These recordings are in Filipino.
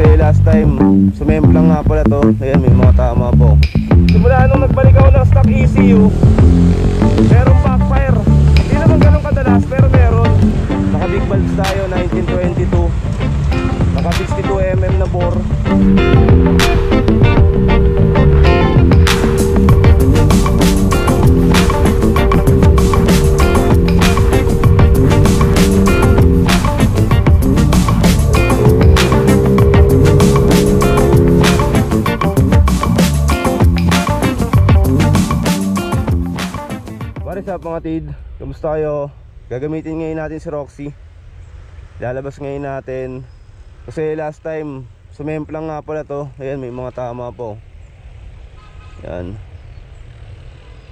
Kasi last time sumemplang nga pala to. Ayan, may mga tama po. Simula nung nagbalik ako ng stock ECU, merong backfire. Hindi naman ganun kadalas, pero meron. Naka big valves tayo, 1922. Naka 62mm na bore. What's up mga tid? Kamusta kayo? Gagamitin ngayon natin si Roxy. Lalabas ngayon natin. Kasi last time sumemplang nga pala to. Ayan, may mga tama po. Yan.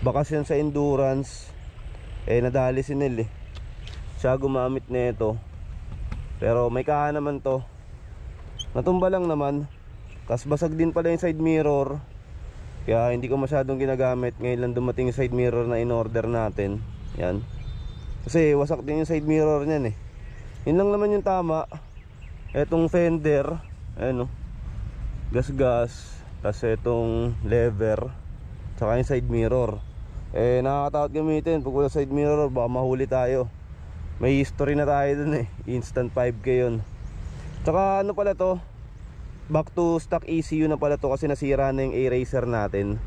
Bakas yan sa endurance. Nadali si Nel siya gumamit nito. Pero may kaha naman to. Natumba lang naman. Tapos basag din pala yung side mirror. Kaya hindi ko masyadong ginagamit. Ngayon lang dumating yung side mirror na in-order natin. Yan. Kasi wasak din yung side mirror niyan Yun lang naman yung tama. Etong fender, ayan gas-gas. Tapos etong lever, tsaka yung side mirror. Nakakatakot gamitin. Pag wala side mirror, baka mahuli tayo. May history na tayo dun Instant 5K yun. Tsaka ano pala to, back to stock ECU na pala to kasi nasira na yung A-Racer natin.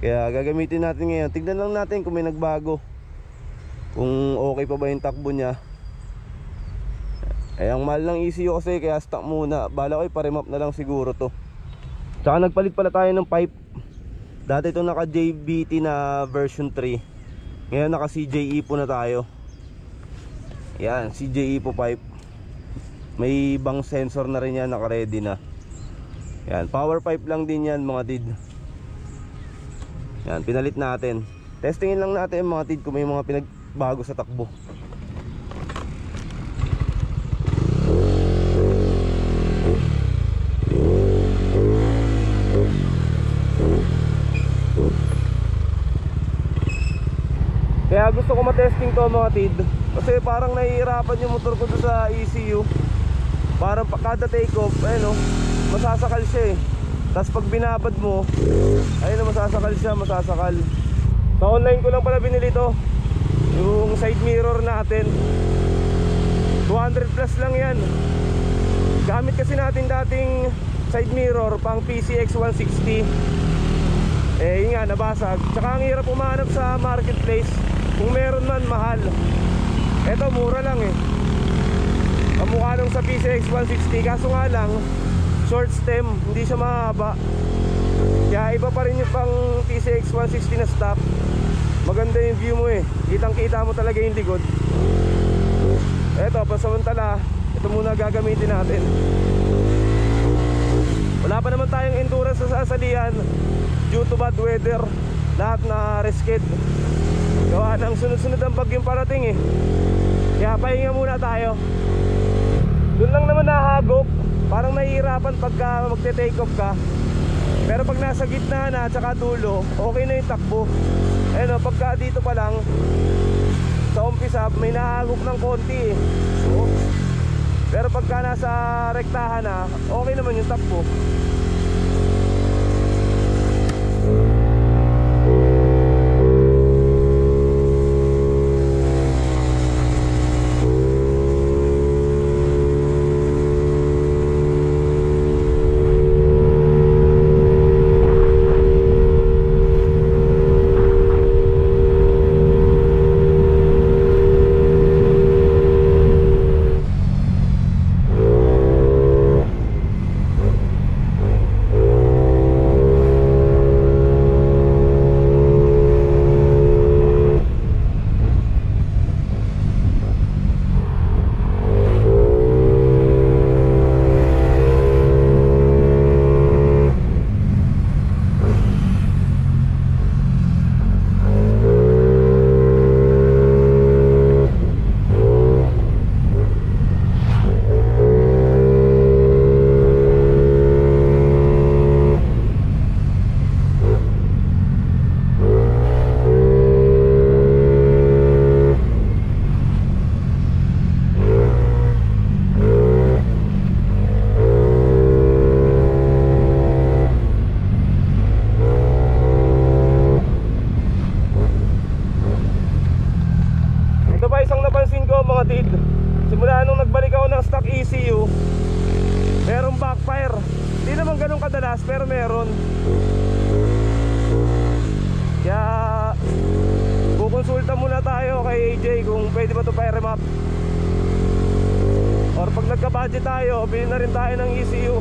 Kaya gagamitin natin ngayon. Tignan lang natin kung may nagbago, kung okay pa ba yung takbo nya. Ang mahal ng ECU kasi, kaya stock muna. Bala ko i-remap na lang siguro to. Tsaka nagpalit pala tayo ng pipe. Dati ito naka JBT na version 3. Ngayon naka CJE po na tayo. Yan, CJE po pipe. May bang sensor na rin yan, naka ready na. Yan, power pipe lang din yan mga tid. Yan, pinalit natin. Testingin lang natin mga tid kung may mga pinagbago sa takbo. Kaya gusto ko matesting to mga tid, kasi parang nahihirapan yung motor ko sa ECU. Parang kada take off, masasakal siya Tapos pag binabad mo, masasakal siya, masasakal. Sa online ko lang pala binili to, yung side mirror natin. 200 plus lang yan. Gamit kasi natin dating side mirror pang PCX 160. Yun nga, nabasag. Tsaka ang hirap umanap sa marketplace. Kung meron man, mahal. Eto, mura lang ang mukha nung sa PCX 160. Kaso nga lang, short stem, hindi siya mahaba. Kaya iba pa rin yung pang PCX 160 na stock. Maganda yung view mo kitang kita mo talaga yung likod. Eto, pasamantala, ito muna gagamitin natin. Wala pa naman tayong endurance sa sasalihan due to bad weather. Lahat na risked. Gawa ng sunod-sunod ang bagyong parating Kaya pahinga muna tayo. Doon lang naman nahagop. Parang nahihirapan pagka magte-take off ka. Pero pag nasa gitna na tsaka dulo, okay na yung takbo. Pagka dito pa lang sa umpisa, may nahagop ng konti Pero pagka nasa rektahan na, okay naman yung takbo. backfire. Hindi naman ganun kadalas pero meron. Kaya kukonsulta muna tayo kay AJ kung pwede ba ito pa-remap. Or pag nagka-budget tayo, bilhin na rin tayo ng ECU.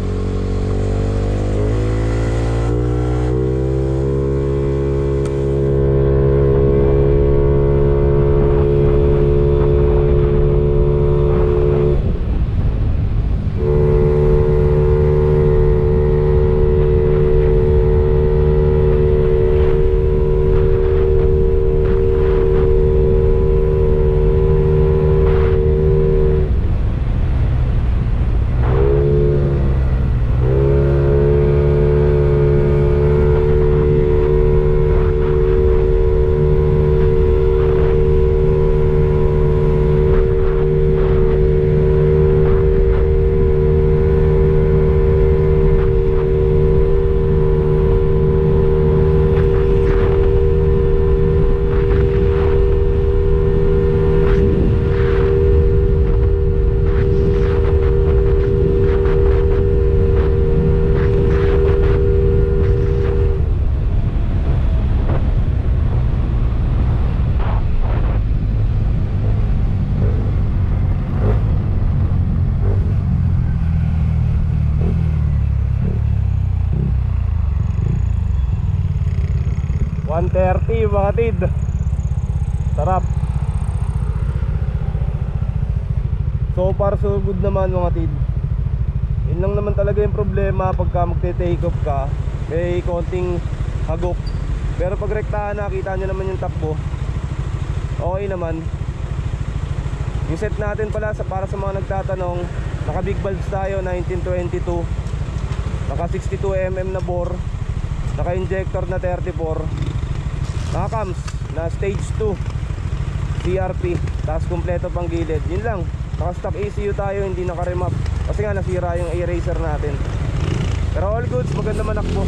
Mga tid, sarap. So far so good naman mga tid. Yun lang naman talaga yung problema pagka magte-take off ka, may konting hagok. Pero pag rektahan nakita nyo naman yung takbo, okay naman. Yung set natin pala para sa mga nagtatanong, naka big valves tayo 1922, naka 62mm na bore, naka injector na 34, naka-cams na stage 2 CRP, tapos kumpleto pang gilid. Yun lang, naka-stock ECU tayo, hindi naka-remap kasi nga nasira yung eraser natin. Pero all goods, maganda manakbo.